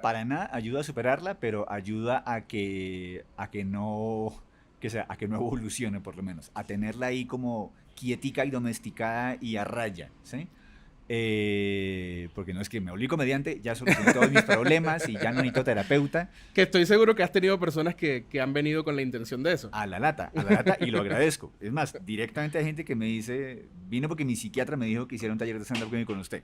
para nada ayuda a superarla, pero ayuda a que no evolucione por lo menos, a tenerla ahí como quietica y domesticada y a raya, ¿sí? Porque no es que me volví comediante, ya solucioné todos mis problemas y ya no necesito terapeuta. Que estoy seguro que has tenido personas que han venido con la intención de eso. A la lata, y lo agradezco. Es más, directamente hay gente que me dice, vino porque mi psiquiatra me dijo que hiciera un taller de stand-up comedy con usted.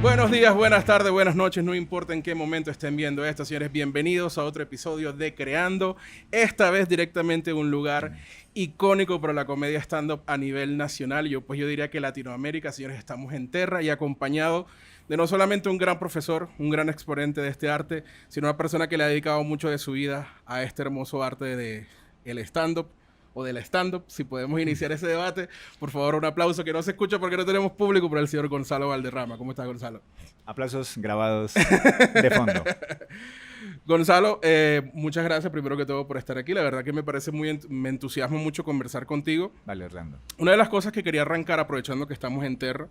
Buenos días, buenas tardes, buenas noches, no importa en qué momento estén viendo esto, señores, bienvenidos a otro episodio de Creando, esta vez directamente en un lugar icónico para la comedia stand-up a nivel nacional. Yo diría que Latinoamérica, señores, estamos en Terra y acompañado de no solamente un gran profesor, un gran exponente de este arte, sino una persona que le ha dedicado mucho de su vida a este hermoso arte de el stand-up. O del stand-up, si podemos iniciar ese debate. Por favor, un aplauso que no se escucha porque no tenemos público, para el señor Gonzalo Valderrama. ¿Cómo estás, Gonzalo? Aplausos grabados de fondo. Gonzalo, muchas gracias primero que todo por estar aquí. La verdad que me parece me entusiasma mucho conversar contigo. Vale, Orlando. Una de las cosas que quería arrancar, aprovechando que estamos en Terra,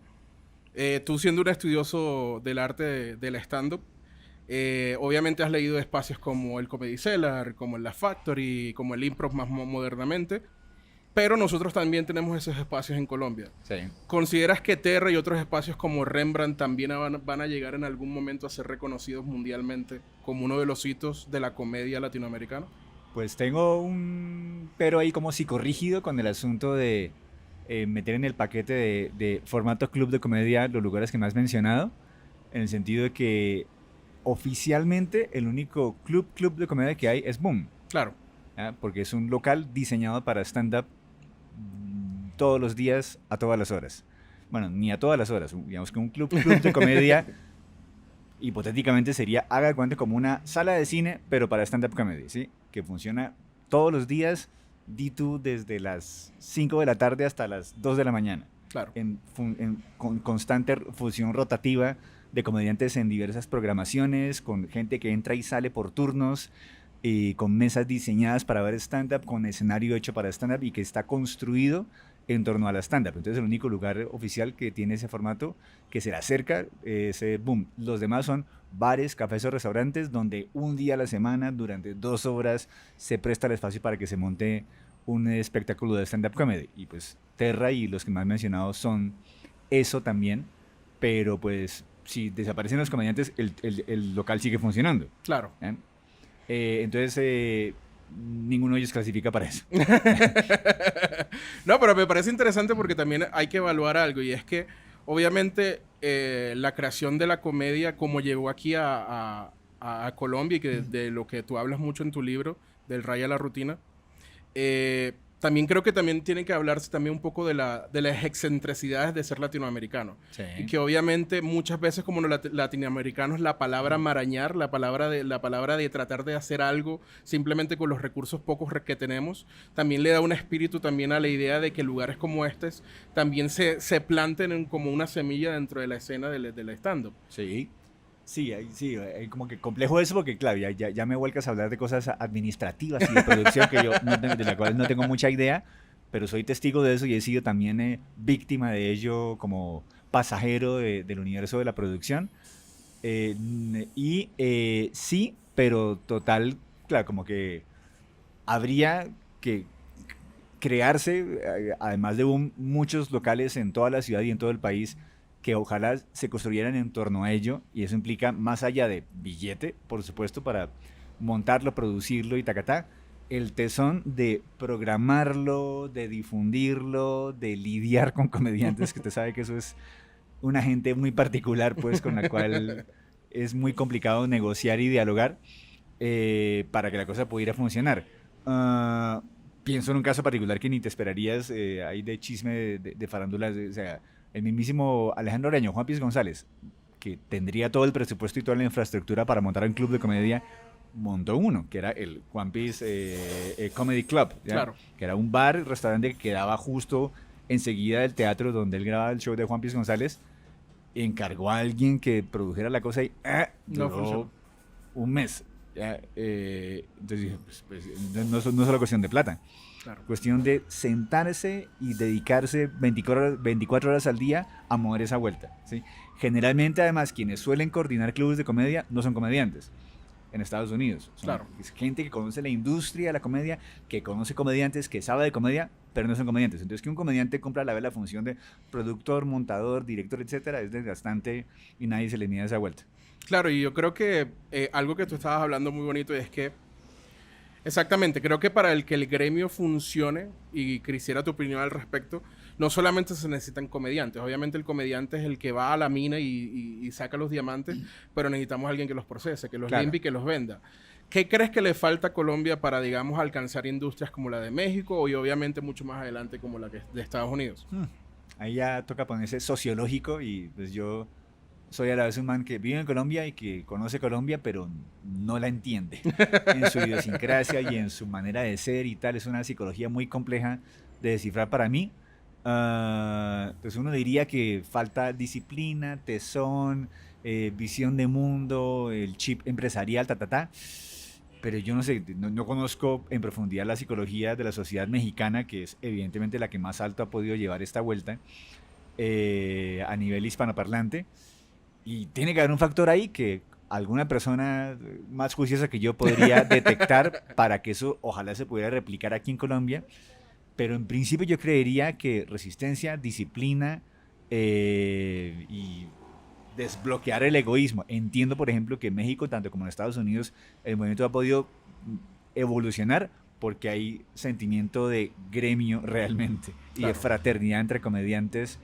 tú siendo un estudioso del arte del stand-up, obviamente has leído espacios como el Comedy Cellar, como el La Factory, como el Improv más modernamente, pero nosotros también tenemos esos espacios en Colombia. Sí. ¿Consideras que Terra y otros espacios como Rembrandt también van a llegar en algún momento a ser reconocidos mundialmente como uno de los hitos de la comedia latinoamericana? Pues tengo un pero ahí como psicorrígido con el asunto de meter en el paquete de formato club de comedia los lugares que me has mencionado, en el sentido de que oficialmente el único club de comedia que hay es Boom. Claro. Porque es un local diseñado para stand-up todos los días, a todas las horas. Bueno, ni a todas las horas. Digamos que un club de comedia hipotéticamente sería, haga de cuenta, como una sala de cine, pero para stand-up comedy, ¿sí? Que funciona todos los días, di tú, desde las 5 de la tarde hasta las 2 de la mañana. Claro. Con constante función rotativa de comediantes en diversas programaciones, con gente que entra y sale por turnos, con mesas diseñadas para ver stand-up, con escenario hecho para stand-up y que está construido en torno a la stand-up. Entonces el único lugar oficial que tiene ese formato que se le acerca es Boom. Los demás son bares, cafés o restaurantes donde un día a la semana, durante 2 horas, se presta el espacio para que se monte un espectáculo de stand-up comedy. Y pues Terra y los que me has mencionado son eso también, pero pues si desaparecen los comediantes, el local sigue funcionando. Claro. Entonces, ninguno de ellos clasifica para eso. No, pero me parece interesante porque también hay que evaluar algo, y es que obviamente la creación de la comedia, como llegó aquí a Colombia, y que de lo que tú hablas mucho en tu libro, del Raya a la Rutina, también creo que también tiene que hablarse también un poco de las excentricidades de ser latinoamericano. Sí. Y que obviamente muchas veces como los latinoamericanos, la palabra marañar, la palabra de tratar de hacer algo simplemente con los recursos pocos que tenemos, también le da un espíritu también a la idea de que lugares como estos también se planten como una semilla dentro de la escena del stand-up. Sí. Sí, hay como que complejo eso porque, claro, ya me vuelcas a hablar de cosas administrativas y de producción que yo de la cual no tengo mucha idea, pero soy testigo de eso y he sido también víctima de ello como pasajero del universo de la producción. Sí, pero total, claro, como que habría que crearse, además de muchos locales en toda la ciudad y en todo el país que ojalá se construyeran en torno a ello, y eso implica, más allá de billete, por supuesto, para montarlo, producirlo y tacatá, el tesón de programarlo, de difundirlo, de lidiar con comediantes, que usted sabe que eso es una gente muy particular, pues, con la cual es muy complicado negociar y dialogar para que la cosa pudiera funcionar. Pienso en un caso particular que ni te esperarías, ahí de chisme de farándulas, o sea, el mismísimo Alejandro Oreño, Juan Piz González, que tendría todo el presupuesto y toda la infraestructura para montar un club de comedia, montó uno, que era el Juan Piz Comedy Club, ¿ya? Claro. Que era un bar, restaurante que quedaba justo enseguida del teatro donde él grababa el show de Juan Piz González. Encargó a alguien que produjera la cosa y No duró funcionó. un mes. ¿Ya? Entonces dije, no es solo cuestión de plata. Claro. Cuestión de sentarse y dedicarse 24 horas al día a mover esa vuelta, ¿sí? Generalmente, además, quienes suelen coordinar clubes de comedia no son comediantes en Estados Unidos. Claro. Es gente que conoce la industria de la comedia, que conoce comediantes, que sabe de comedia, pero no son comediantes. Entonces, que un comediante cumpla a la vez la función de productor, montador, director, etcétera, es desgastante y nadie se le mide esa vuelta. Claro, y yo creo que algo que tú estabas hablando muy bonito es que, exactamente, creo que para que el gremio funcione, y quisiera tu opinión al respecto, no solamente se necesitan comediantes. Obviamente el comediante es el que va a la mina y saca los diamantes, pero necesitamos a alguien que los procese, que los Claro. limpie y que los venda. ¿Qué crees que le falta a Colombia para, digamos, alcanzar industrias como la de México y obviamente mucho más adelante como la que de Estados Unidos? Ahí ya toca ponerse sociológico y pues yo soy a la vez un man que vive en Colombia y que conoce Colombia, pero no la entiende en su idiosincrasia y en su manera de ser y tal. Es una psicología muy compleja de descifrar para mí. Pues uno diría que falta disciplina, tesón, visión de mundo, el chip empresarial, pero yo no sé, no conozco en profundidad la psicología de la sociedad mexicana, que es evidentemente la que más alto ha podido llevar esta vuelta a nivel hispanoparlante. Y tiene que haber un factor ahí que alguna persona más juiciosa que yo podría detectar para que eso ojalá se pudiera replicar aquí en Colombia. Pero en principio yo creería que resistencia, disciplina y desbloquear el egoísmo. Entiendo, por ejemplo, que en México, tanto como en Estados Unidos, el movimiento ha podido evolucionar porque hay sentimiento de gremio realmente y de Claro. fraternidad entre comediantes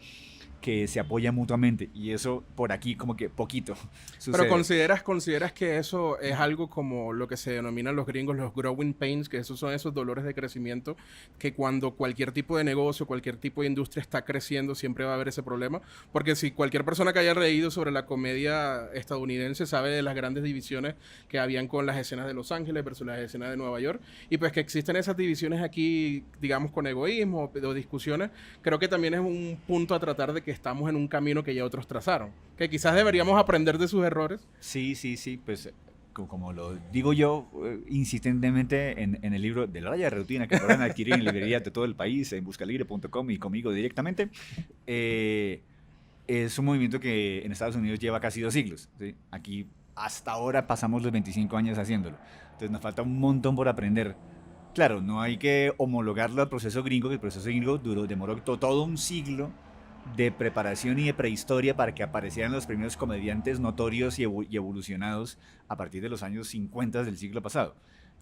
que se apoyan mutuamente. Y eso por aquí como que poquito Pero sucede. consideras que eso es algo como lo que se denominan los gringos los growing pains, que esos son esos dolores de crecimiento, que cuando cualquier tipo de negocio, cualquier tipo de industria está creciendo, siempre va a haber ese problema. Porque si cualquier persona que haya leído sobre la comedia estadounidense sabe de las grandes divisiones que habían con las escenas de Los Ángeles versus las escenas de Nueva York, y pues que existen esas divisiones aquí, digamos, con egoísmo o discusiones, creo que también es un punto a tratar de que estamos en un camino que ya otros trazaron. Que quizás deberíamos aprender de sus errores. Sí, pues como lo digo yo insistentemente en el libro de la raya de rutina que podrán adquirir en librerías de todo el país, en buscalibre.com y conmigo directamente, es un movimiento que en Estados Unidos lleva casi 2 siglos, ¿sí? Aquí hasta ahora pasamos los 25 años haciéndolo. Entonces nos falta un montón por aprender. Claro, no hay que homologarlo al proceso gringo, que el proceso gringo demoró todo un siglo de preparación y de prehistoria para que aparecieran los primeros comediantes notorios y evolucionados a partir de los años 50 del siglo pasado.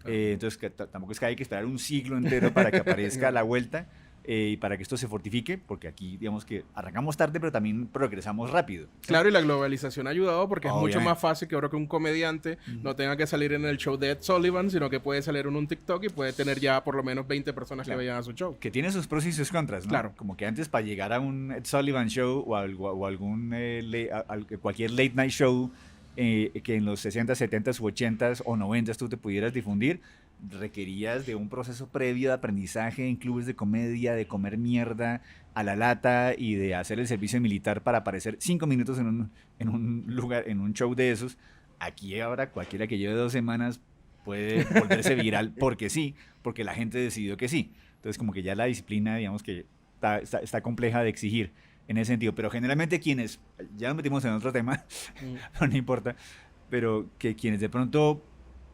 Entonces, tampoco es que hay que esperar un siglo entero para que aparezca la vuelta y para que esto se fortifique, porque aquí, digamos que arrancamos tarde, pero también progresamos rápido. ¿Sí? Claro, y la globalización ha ayudado porque es mucho Obviamente. más fácil que ahora que un comediante no tenga que salir en el show de Ed Sullivan, sino que puede salir en un TikTok y puede tener ya por lo menos 20 personas Claro. que vayan a su show. Que tiene sus pros y sus contras, ¿no? Claro. Como que antes para llegar a un Ed Sullivan Show o algún cualquier late night show que en los 60, 70 u 80 o 90 tú te pudieras difundir, requerías de un proceso previo de aprendizaje en clubes de comedia, de comer mierda a la lata y de hacer el servicio militar para aparecer 5 minutos en un lugar, en un show de esos. Aquí ahora cualquiera que lleve 2 semanas puede volverse viral porque sí, porque la gente decidió que sí. Entonces como que ya la disciplina, digamos que está compleja de exigir en ese sentido. Pero generalmente quienes, ya nos metimos en otro tema, no importa, pero que quienes de pronto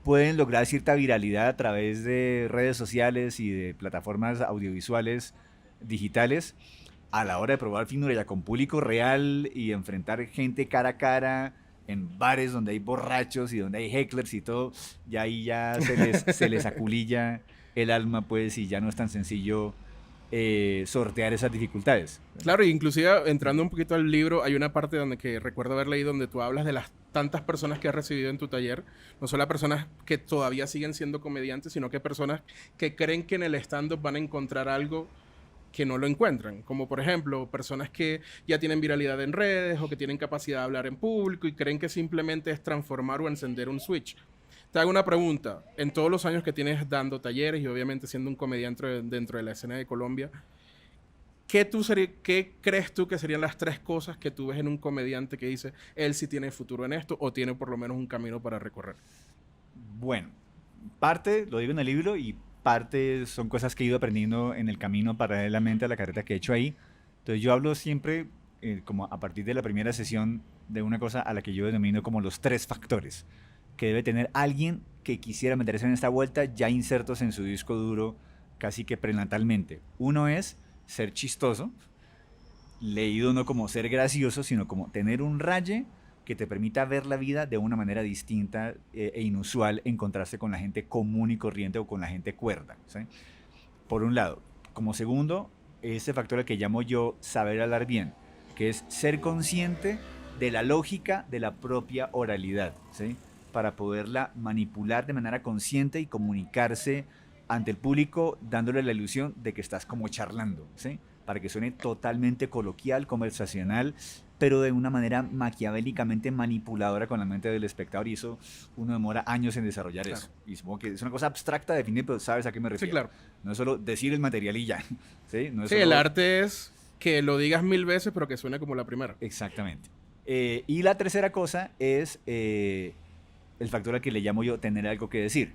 pueden lograr cierta viralidad a través de redes sociales y de plataformas audiovisuales digitales, a la hora de probar finura ya con público real y enfrentar gente cara a cara en bares donde hay borrachos y donde hay hecklers y todo, ya ahí ya se les aculilla el alma, pues, y ya no es tan sencillo sortear esas dificultades. Claro, inclusive entrando un poquito al libro, hay una parte donde que recuerdo haber leído donde tú hablas de las tantas personas que has recibido en tu taller, no solo personas que todavía siguen siendo comediantes, sino que personas que creen que en el stand-up van a encontrar algo que no lo encuentran, como por ejemplo personas que ya tienen viralidad en redes o que tienen capacidad de hablar en público y creen que simplemente es transformar o encender un switch. Te hago una pregunta, en todos los años que tienes dando talleres y obviamente siendo un comediante dentro de la escena de Colombia, ¿qué crees tú que serían las 3 cosas que tú ves en un comediante que dice, él sí tiene futuro en esto o tiene por lo menos un camino para recorrer? Bueno, parte, lo digo en el libro y parte son cosas que he ido aprendiendo en el camino paralelamente a la carrera que he hecho ahí. Entonces yo hablo siempre como a partir de la primera sesión de una cosa a la que yo denomino como los 3 factores que debe tener alguien que quisiera meterse en esta vuelta ya insertos en su disco duro casi que prenatalmente. Uno es ser chistoso, leído no como ser gracioso, sino como tener un raye que te permita ver la vida de una manera distinta e inusual en contraste con la gente común y corriente o con la gente cuerda, ¿sí? Por un lado. Como segundo, ese factor al que llamo yo saber hablar bien, que es ser consciente de la lógica de la propia oralidad, ¿sí? Para poderla manipular de manera consciente y comunicarse ante el público dándole la ilusión de que estás como charlando, ¿sí? Para que suene totalmente coloquial, conversacional, pero de una manera maquiavélicamente manipuladora con la mente del espectador, y eso uno demora años en desarrollar eso. Y supongo que es una cosa abstracta de definir, pero sabes a qué me refiero. Sí, claro. No es solo decir el material y ya. Sí, no es Sí, solo... el arte es que lo digas 1000 veces, pero que suene como la primera. Exactamente. Y la tercera cosa es el factor al que le llamo yo tener algo que decir.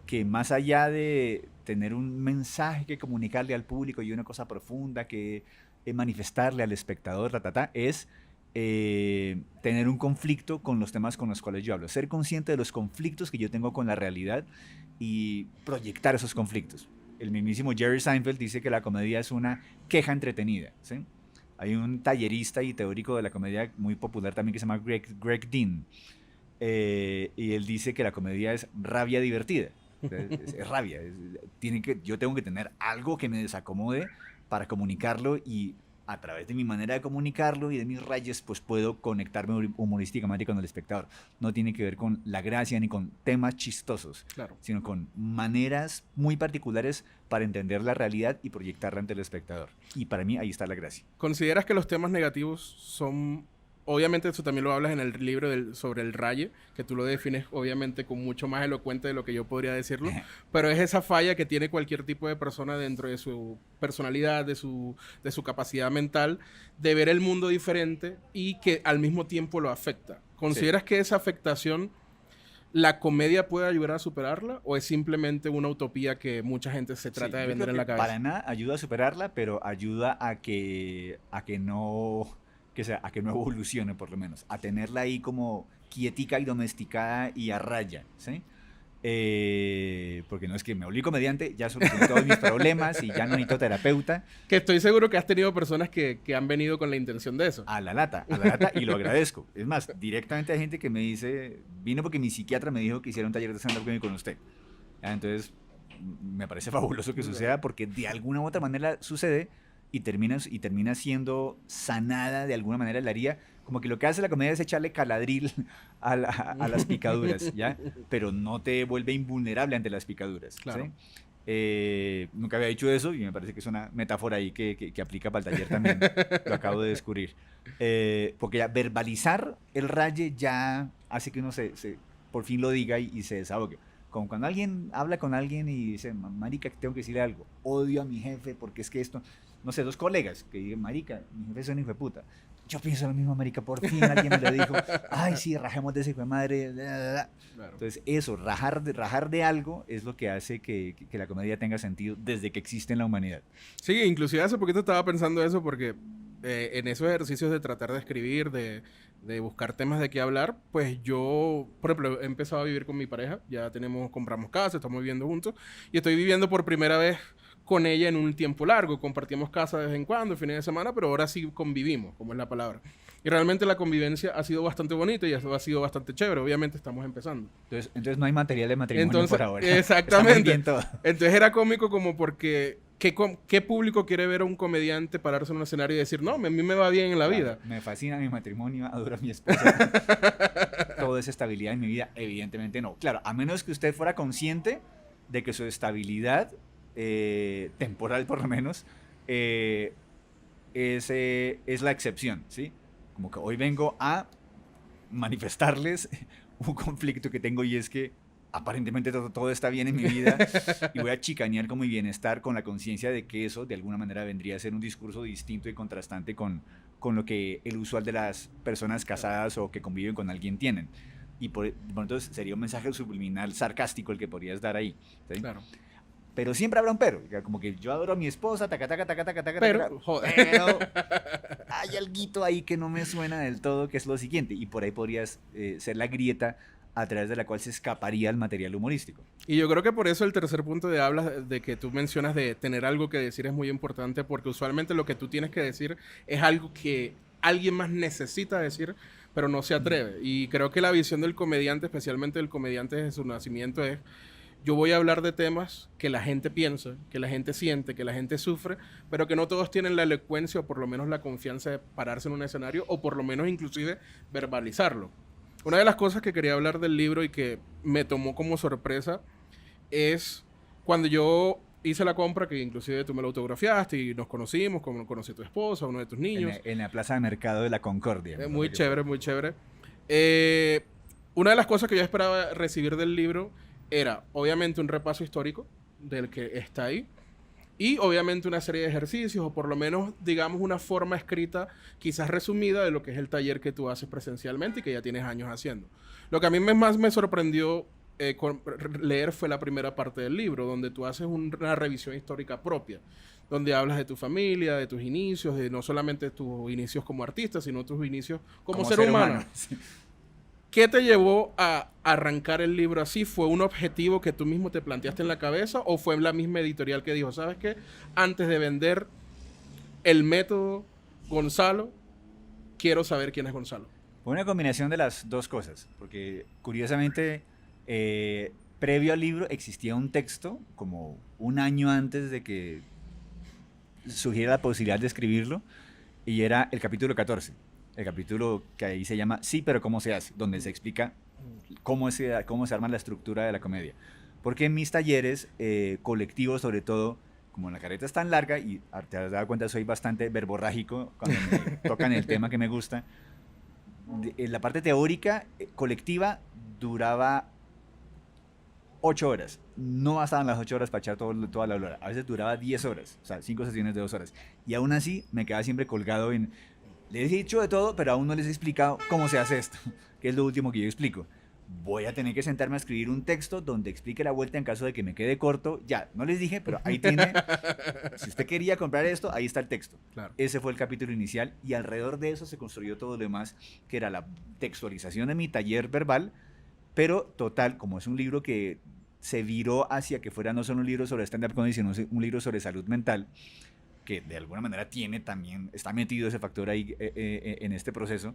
Que más allá de tener un mensaje que comunicarle al público y una cosa profunda que manifestarle al espectador, es tener un conflicto con los temas con los cuales yo hablo. Ser consciente de los conflictos que yo tengo con la realidad y proyectar esos conflictos. El mismísimo Jerry Seinfeld dice que la comedia es una queja entretenida, ¿sí? Hay un tallerista y teórico de la comedia muy popular también que se llama Greg Dean. Y él dice que la comedia es rabia divertida. Es rabia. Yo tengo que tener algo que me desacomode para comunicarlo, y a través de mi manera de comunicarlo y de mis rayes, pues puedo conectarme humorísticamente con el espectador. No tiene que ver con la gracia ni con temas chistosos, Claro. sino con maneras muy particulares para entender la realidad y proyectarla ante el espectador. Y para mí ahí está la gracia. ¿Consideras que los temas negativos son... Obviamente eso también lo hablas en el libro sobre el raye, que tú lo defines obviamente con mucho más elocuente de lo que yo podría decirlo, pero es esa falla que tiene cualquier tipo de persona dentro de su personalidad, de su capacidad mental, de ver el mundo diferente y que al mismo tiempo lo afecta. ¿Consideras que esa afectación la comedia puede ayudar a superarla, o es simplemente una utopía que mucha gente se trata de vender en la cabeza? Para nada ayuda a superarla, pero ayuda a que no evolucione, por lo menos, a tenerla ahí como quietica y domesticada y a raya, ¿sí? Porque no es que me volví comediante, ya solucioné todos mis problemas y ya no necesito terapeuta. Que estoy seguro que has tenido personas que han venido con la intención de eso. A la lata, y lo agradezco. Es más, directamente hay gente que me dice, vino porque mi psiquiatra me dijo que hiciera un taller de stand-up comedy con usted. Entonces, me parece fabuloso que suceda, porque de alguna u otra manera sucede y termina siendo sanada de alguna manera la herida. Como que lo que hace la comedia es echarle caladril a las picaduras, ¿ya? Pero no te vuelve invulnerable ante las picaduras, claro. ¿sí? Nunca había dicho eso y me parece que es una metáfora ahí que aplica para el taller también. Lo acabo de descubrir. Porque ya verbalizar el raye ya hace que uno por fin lo diga y se desahogue. Como cuando alguien habla con alguien y dice, marica, tengo que decirle algo, odio a mi jefe porque es que esto... No sé, 2 colegas que digan, marica, mi jefe es un hijo de puta. Yo pienso lo mismo, marica, por fin alguien me lo dijo. Ay, sí, rajemos de ese hijo de madre. Claro. Entonces, eso, rajar de algo es lo que hace que la comedia tenga sentido desde que existe en la humanidad. Sí, inclusive hace poquito estaba pensando eso, porque en esos ejercicios de tratar de escribir, de buscar temas de qué hablar, pues yo, por ejemplo, he empezado a vivir con mi pareja. Ya compramos casa, estamos viviendo juntos, y estoy viviendo por primera vez con ella en un tiempo largo. Compartimos casa de vez en cuando, fines de semana, pero ahora sí convivimos, como es la palabra. Y realmente la convivencia ha sido bastante bonita y ha sido bastante chévere. Obviamente estamos empezando. Entonces no hay material de matrimonio por ahora. Exactamente. Entonces era cómico como porque... ¿Qué público quiere ver a un comediante pararse en un escenario y decir, no, a mí me va bien en la vida? Me fascina mi matrimonio, adoro a mi esposa. Toda esa estabilidad en mi vida, evidentemente no. Claro, a menos que usted fuera consciente de que su estabilidad temporal, por lo menos, es la excepción, ¿sí? Como que hoy vengo a manifestarles un conflicto que tengo, y es que aparentemente todo está bien en mi vida y voy a chicanear con mi bienestar, con la conciencia de que eso de alguna manera vendría a ser un discurso distinto y contrastante con lo que el usual de las personas casadas o que conviven con alguien tienen. Y por entonces sería un mensaje subliminal sarcástico el que podrías dar ahí, ¿sí? Claro. pero siempre habrá un pero. Como que yo adoro a mi esposa, taca, taca, taca, taca, taca, Pero, taca, joder. pero hay alguito ahí que no me suena del todo, que es lo siguiente. Y por ahí podrías ser la grieta a través de la cual se escaparía el material humorístico. Y yo creo que por eso el tercer punto de hablas de que tú mencionas de tener algo que decir es muy importante, porque usualmente lo que tú tienes que decir es algo que alguien más necesita decir, pero no se atreve. Y creo que la visión del comediante, especialmente del comediante desde su nacimiento, es: yo voy a hablar de temas que la gente piensa, que la gente siente, que la gente sufre, pero que no todos tienen la elocuencia o por lo menos la confianza de pararse en un escenario o por lo menos inclusive verbalizarlo. Una de las cosas que quería hablar del libro y que me tomó como sorpresa es cuando yo hice la compra, que inclusive tú me lo autografiaste y nos conocimos, como conocí a tu esposa, a uno de tus niños. En la plaza de mercado de la Concordia. Muy chévere, muy chévere. Una de las cosas que yo esperaba recibir del libro era, obviamente, un repaso histórico del que está ahí. Y obviamente una serie de ejercicios, o por lo menos, digamos, una forma escrita, quizás resumida, de lo que es el taller que tú haces presencialmente y que ya tienes años haciendo. Lo que a mí más me sorprendió leer fue la primera parte del libro, donde tú haces una revisión histórica propia, donde hablas de tu familia, de tus inicios, de no solamente tus inicios como artista, sino tus inicios como ser humano. Sí. ¿Qué te llevó a arrancar el libro así? ¿Fue un objetivo que tú mismo te planteaste en la cabeza o fue la misma editorial que dijo, sabes qué, antes de vender el método Gonzalo, quiero saber quién es Gonzalo? Fue una combinación de las dos cosas, porque curiosamente, previo al libro existía un texto, como un año antes de que surgiera la posibilidad de escribirlo, y era el capítulo 14. El capítulo que ahí se llama Sí, pero ¿cómo se hace? Donde se explica cómo se arma la estructura de la comedia. Porque en mis talleres colectivos, sobre todo, como la carreta es tan larga, y te has dado cuenta, soy bastante verborrágico cuando me tocan el tema que me gusta, la parte teórica colectiva duraba 8 horas. No bastaban las 8 horas para echar toda la hora. A veces duraba 10 horas, o sea, 5 sesiones de 2 horas. Y aún así me quedaba siempre colgado en... Les he dicho de todo, pero aún no les he explicado cómo se hace esto, que es lo último que yo explico. Voy a tener que sentarme a escribir un texto donde explique la vuelta en caso de que me quede corto. Ya, no les dije, pero ahí tiene. Si usted quería comprar esto, ahí está el texto. Claro. Ese fue el capítulo inicial y alrededor de eso se construyó todo lo demás, que era la textualización de mi taller verbal, pero total, como es un libro que se viró hacia que fuera no solo un libro sobre stand-up comedy, sino un libro sobre salud mental, que de alguna manera tiene también, está metido ese factor ahí en este proceso.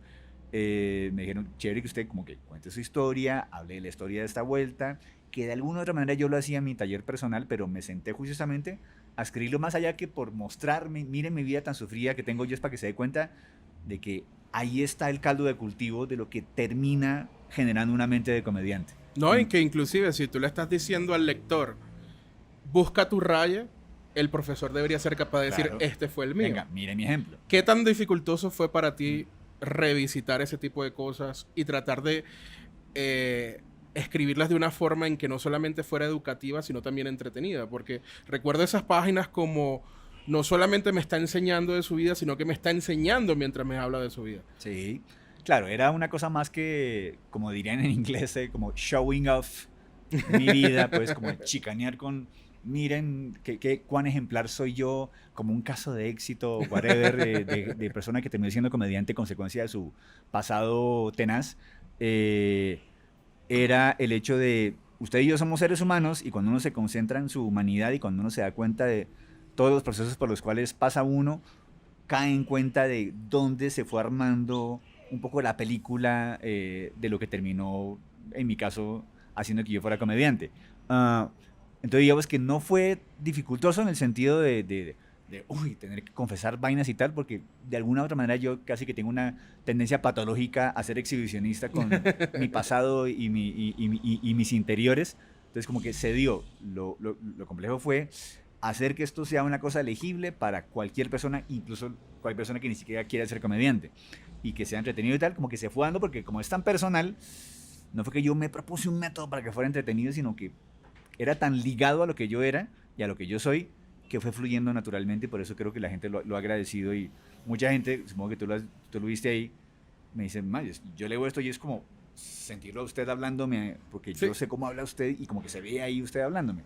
Me dijeron, chévere que usted como que cuente su historia, hable de la historia de esta vuelta, que de alguna u otra manera yo lo hacía en mi taller personal, pero me senté juiciosamente a escribirlo más allá que por mostrarme, miren mi vida tan sufrida que tengo yo, es para que se dé cuenta de que ahí está el caldo de cultivo de lo que termina generando una mente de comediante. No, y que inclusive si tú le estás diciendo al lector, busca tu raya, el profesor debería ser capaz de decir, Claro. este fue el mío. Venga, mire mi ejemplo. ¿Qué tan dificultoso fue para ti revisitar ese tipo de cosas y tratar de escribirlas de una forma en que no solamente fuera educativa, sino también entretenida? Porque recuerdo esas páginas como no solamente me está enseñando de su vida, sino que me está enseñando mientras me habla de su vida. Sí, claro, era una cosa más que, como dirían en inglés, como showing off mi vida, pues como chicanear con, miren cuán ejemplar soy yo, como un caso de éxito, whatever, persona que terminó siendo comediante consecuencia de su pasado tenaz. Era el hecho de, usted y yo somos seres humanos y cuando uno se concentra en su humanidad y cuando uno se da cuenta de todos los procesos por los cuales pasa uno, cae en cuenta de dónde se fue armando un poco la película de lo que terminó, en mi caso, haciendo que yo fuera comediante. Entonces digamos que no fue dificultoso en el sentido de uy, tener que confesar vainas y tal, porque de alguna u otra manera yo casi que tengo una tendencia patológica a ser exhibicionista con mi pasado y mis interiores. Entonces como que se dio. Lo complejo fue hacer que esto sea una cosa legible para cualquier persona, incluso cualquier persona que ni siquiera quiera ser comediante, y que sea entretenido y tal, como que se fue dando, porque como es tan personal, no fue que yo me propuse un método para que fuera entretenido, sino que era tan ligado a lo que yo era y a lo que yo soy, que fue fluyendo naturalmente, y por eso creo que la gente lo ha agradecido, y mucha gente, supongo que tú lo viste ahí, me dicen, yo leo esto y es como, sentirlo a usted hablándome, porque Sí. yo sé cómo habla usted y como que se ve ahí usted hablándome,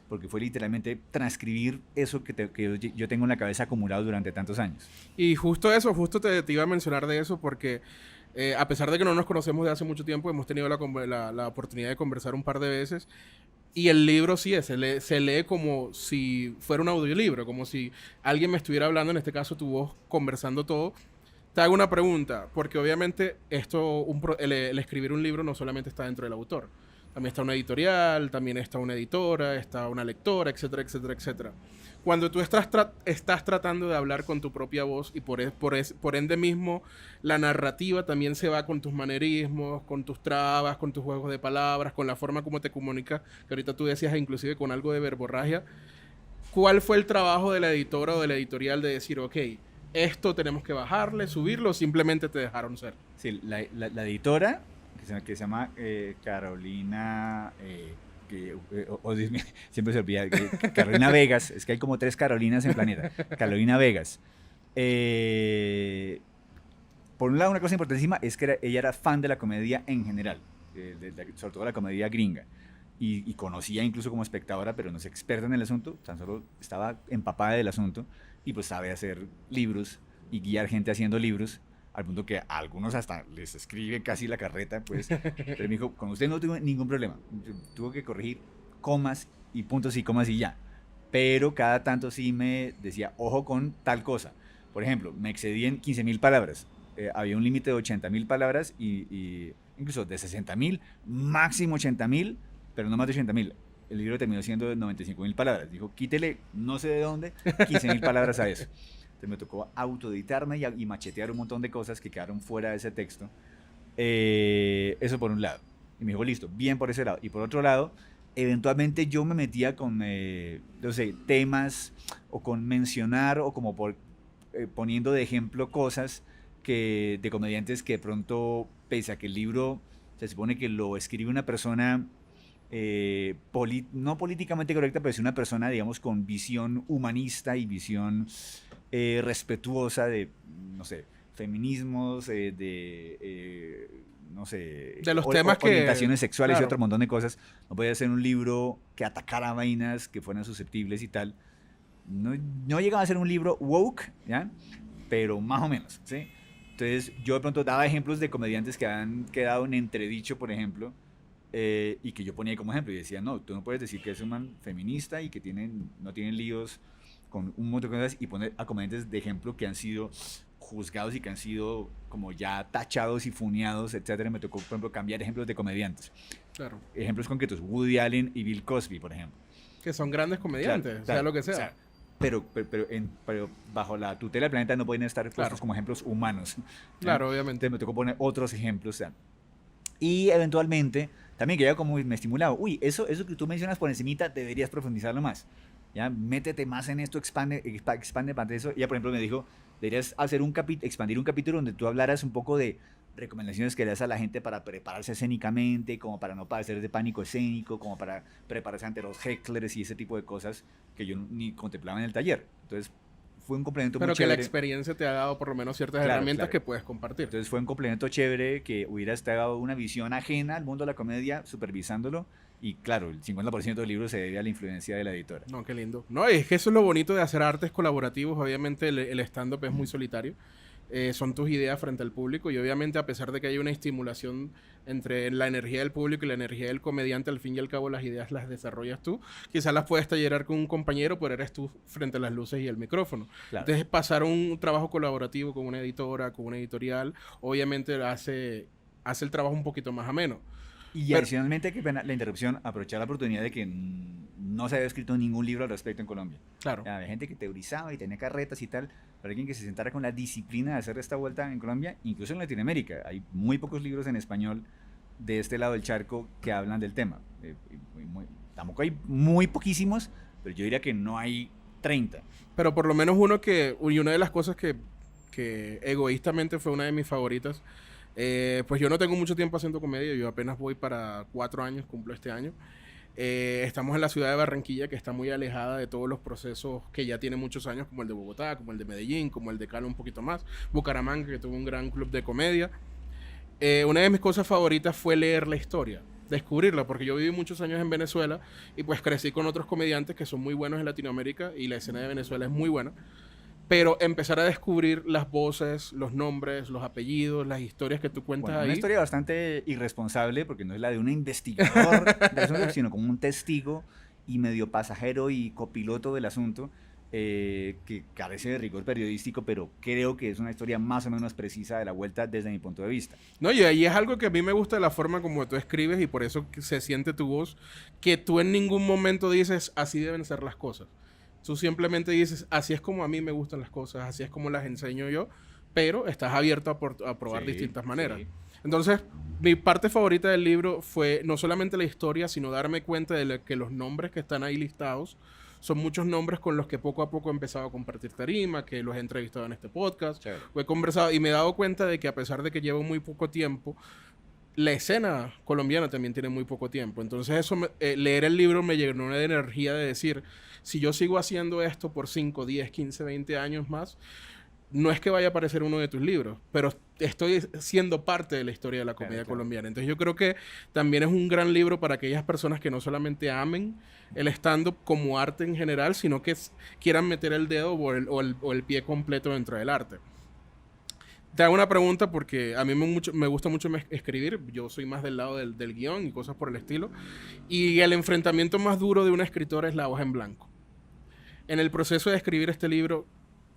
porque fue literalmente transcribir eso que yo tengo en la cabeza acumulado durante tantos años. Y justo eso, justo te iba a mencionar de eso porque a pesar de que no nos conocemos de hace mucho tiempo, hemos tenido la oportunidad de conversar un par de veces. Y el libro sí es, se lee como si fuera un audiolibro, como si alguien me estuviera hablando, en este caso tu voz, conversando todo. Te hago una pregunta, porque obviamente el escribir un libro no solamente está dentro del autor. También está una editorial, también está una editora, está una lectora, etcétera, etcétera, etcétera. Cuando tú estás tratando de hablar con tu propia voz y por ende mismo la narrativa también se va con tus manerismos, con tus trabas, con tus juegos de palabras, con la forma como te comunicas, que ahorita tú decías inclusive con algo de verborragia. ¿Cuál fue el trabajo de la editora o de la editorial de decir, ok, esto tenemos que bajarle, subirlo, o simplemente te dejaron ser? Sí, la editora, que se llama Carolina, Dios mío, siempre se olvida, Carolina Vegas, es que hay como 3 Carolinas en el planeta, Carolina Vegas. Por un lado, una cosa importantísima es que ella era fan de la comedia en general, sobre todo la comedia gringa. Y conocía incluso como espectadora, pero no es experta en el asunto, tan solo estaba empapada del asunto y pues sabe hacer libros y guiar gente haciendo libros, al punto que a algunos hasta les escribe casi la carreta, pues. Pero me dijo, con usted no tuve ningún problema, tuvo que corregir comas y puntos y comas y ya. Pero cada tanto sí me decía, ojo con tal cosa. Por ejemplo, me excedí en 15.000 palabras. Había un límite de 80.000 palabras y incluso de 60.000, máximo 80.000, pero no más de 80.000. El libro terminó siendo de 95.000 palabras. Dijo, quítele, no sé de dónde, 15.000 palabras a eso. Entonces me tocó autoeditarme y machetear un montón de cosas que quedaron fuera de ese texto. Eso por un lado. Y me dijo, listo, bien por ese lado. Y por otro lado, eventualmente yo me metía con, no sé, temas o con mencionar o como poniendo de ejemplo cosas de comediantes que de pronto, pese a que el libro se supone que lo escribe una persona no políticamente correcta, pero es una persona, digamos, con visión humanista y visión respetuosa de, no sé, feminismos, no sé, De los temas orientaciones sexuales y claro. otro montón de cosas. No podía ser un libro que atacara vainas que fueran susceptibles y tal. No llegaba a ser un libro woke, ¿ya? Pero más o menos, ¿sí? Entonces yo de pronto daba ejemplos de comediantes que han quedado en entredicho, por ejemplo, y que yo ponía como ejemplo y decía, no, tú no puedes decir que es un man feminista y que no tienen líos con un montón de cosas y poner a comediantes de ejemplo que han sido juzgados y que han sido como ya tachados y funeados, etcétera. Me tocó, por ejemplo, cambiar ejemplos de comediantes. Claro. Ejemplos concretos, Woody Allen y Bill Cosby, por ejemplo. Que son grandes comediantes, Claro, sea claro, lo que sea. o sea, pero bajo la tutela del planeta no pueden estar puestos Claro. como ejemplos humanos. Claro, obviamente. Entonces me tocó poner otros ejemplos. Y eventualmente también quedaba como me estimulaba. Uy, eso que tú mencionas por encimita, deberías profundizarlo más. Ya, métete más en esto, expande más de eso. Ella, por ejemplo, me dijo, deberías hacer expandir un capítulo donde tú hablaras un poco de recomendaciones que le das a la gente para prepararse escénicamente, como para no padecer de pánico escénico, como para prepararse ante los hecklers y ese tipo de cosas que yo ni contemplaba en el taller. Entonces, fue un complemento Pero muy que la chévere. experiencia te ha dado por lo menos ciertas Claro, herramientas claro. que puedes compartir. Entonces fue un complemento chévere que hubiera estado una visión ajena al mundo de la comedia supervisándolo y claro, el 50% del libro se debe a la influencia de la editora. No, qué lindo. No, es que eso es lo bonito de hacer artes colaborativos. Obviamente el stand-up es muy solitario. Son tus ideas frente al público y obviamente a pesar de que hay una estimulación entre la energía del público y la energía del comediante, al fin y al cabo las ideas las desarrollas tú. Quizás las puedes tallerar con un compañero, pero eres tú frente a las luces y el micrófono. Claro. Entonces pasar un trabajo colaborativo con una editora, con una editorial, obviamente hace el trabajo un poquito más ameno. Y adicionalmente, que pena la interrupción, aprovechar la oportunidad de que no se había escrito ningún libro al respecto en Colombia. Claro. Había gente que teorizaba y tenía carretas y tal, pero alguien que se sentara con la disciplina de hacer esta vuelta en Colombia, incluso en Latinoamérica. Hay muy pocos libros en español de este lado del charco que hablan del tema. Tampoco hay muy poquísimos, pero yo diría que no hay 30. Pero por lo menos y una de las cosas que egoístamente fue una de mis favoritas, pues yo no tengo mucho tiempo haciendo comedia, yo apenas voy para 4 años, cumplo este año. Estamos en la ciudad de Barranquilla, que está muy alejada de todos los procesos que ya tiene muchos años, como el de Bogotá, como el de Medellín, como el de Cali un poquito más, Bucaramanga, que tuvo un gran club de comedia. Una de mis cosas favoritas fue leer la historia, descubrirla, porque yo viví muchos años en Venezuela y pues crecí con otros comediantes que son muy buenos en Latinoamérica y la escena de Venezuela es muy buena. Pero empezar a descubrir las voces, los nombres, los apellidos, las historias que tú cuentas Bueno, ahí. una historia bastante irresponsable, porque no es la de un investigador del asunto, sino como un testigo y medio pasajero y copiloto del asunto, que carece de rigor periodístico, pero creo que es una historia más o menos precisa de la vuelta desde mi punto de vista. No, y ahí es algo que a mí me gusta de la forma como tú escribes y por eso que se siente tu voz, que tú en ningún momento dices, así deben ser las cosas. Tú simplemente dices, así es como a mí me gustan las cosas, así es como las enseño yo, pero estás abierto a probar Sí, distintas maneras. sí. Entonces, mi parte favorita del libro fue no solamente la historia, sino darme cuenta de que los nombres que están ahí listados son muchos nombres con los que poco a poco he empezado a compartir tarima, que los he entrevistado en este podcast, Chévere. o he conversado y me he dado cuenta de que a pesar de que llevo muy poco tiempo, la escena colombiana también tiene muy poco tiempo. Entonces leer el libro me llenó de energía de decir, si yo sigo haciendo esto por 5, 10, 15, 20 años más, no es que vaya a aparecer uno de tus libros, pero estoy siendo parte de la historia de la comedia Claro. colombiana. Entonces yo creo que también es un gran libro para aquellas personas que no solamente amen el stand-up como arte en general, sino que quieran meter el dedo o el pie completo dentro del arte. Te hago una pregunta porque a mí me gusta mucho escribir. Yo soy más del lado del guión y cosas por el estilo. Y el enfrentamiento más duro de un escritor es la hoja en blanco. En el proceso de escribir este libro,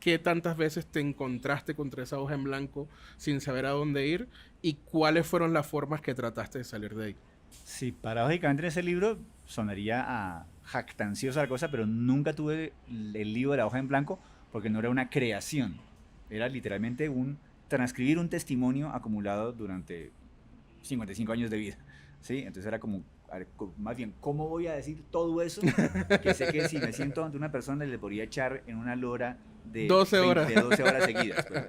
¿qué tantas veces te encontraste contra esa hoja en blanco sin saber a dónde ir? ¿Y cuáles fueron las formas que trataste de salir de ahí? Sí, paradójicamente en ese libro sonaría a jactanciosa la cosa, pero nunca tuve el libro de la hoja en blanco porque no era una creación. Era literalmente transcribir un testimonio acumulado durante 55 años de vida. ¿Sí? Entonces era como, a ver, más bien, ¿cómo voy a decir todo eso? Que sé que si me siento ante una persona le podría echar en una lora de 12 horas. de 12 horas seguidas. Pues,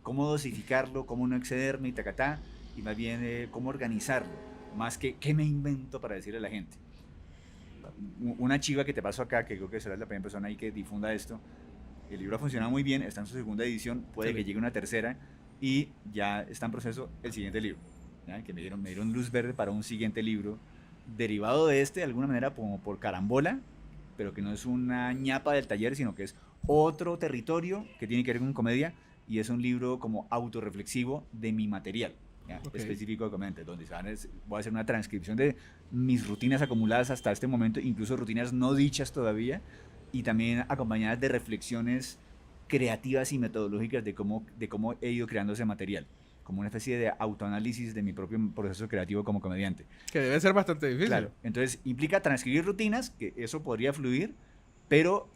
¿cómo dosificarlo? ¿Cómo no excederme? Y tacatá. Y más bien, ¿cómo organizarlo? Más que, ¿qué me invento para decirle a la gente? Una chiva que te paso acá, que creo que será la primera persona ahí que difunda esto. El libro ha funcionado muy bien, está en su segunda edición, puede Sí. que llegue una tercera y ya está en proceso el siguiente libro. ¿Ya? Que me dieron luz verde para un siguiente libro derivado de este, de alguna manera, como por carambola, pero que no es una ñapa del taller, sino que es otro territorio que tiene que ver con comedia y es un libro como autorreflexivo de mi material. ¿Ya? Ok. Específico de comedia, donde voy a hacer una transcripción de mis rutinas acumuladas hasta este momento, incluso rutinas no dichas todavía, y también acompañadas de reflexiones creativas y metodológicas de cómo he ido creando ese material, como una especie de autoanálisis de mi propio proceso creativo como comediante. Que debe ser bastante difícil. Claro, entonces implica transcribir rutinas, que eso podría fluir, pero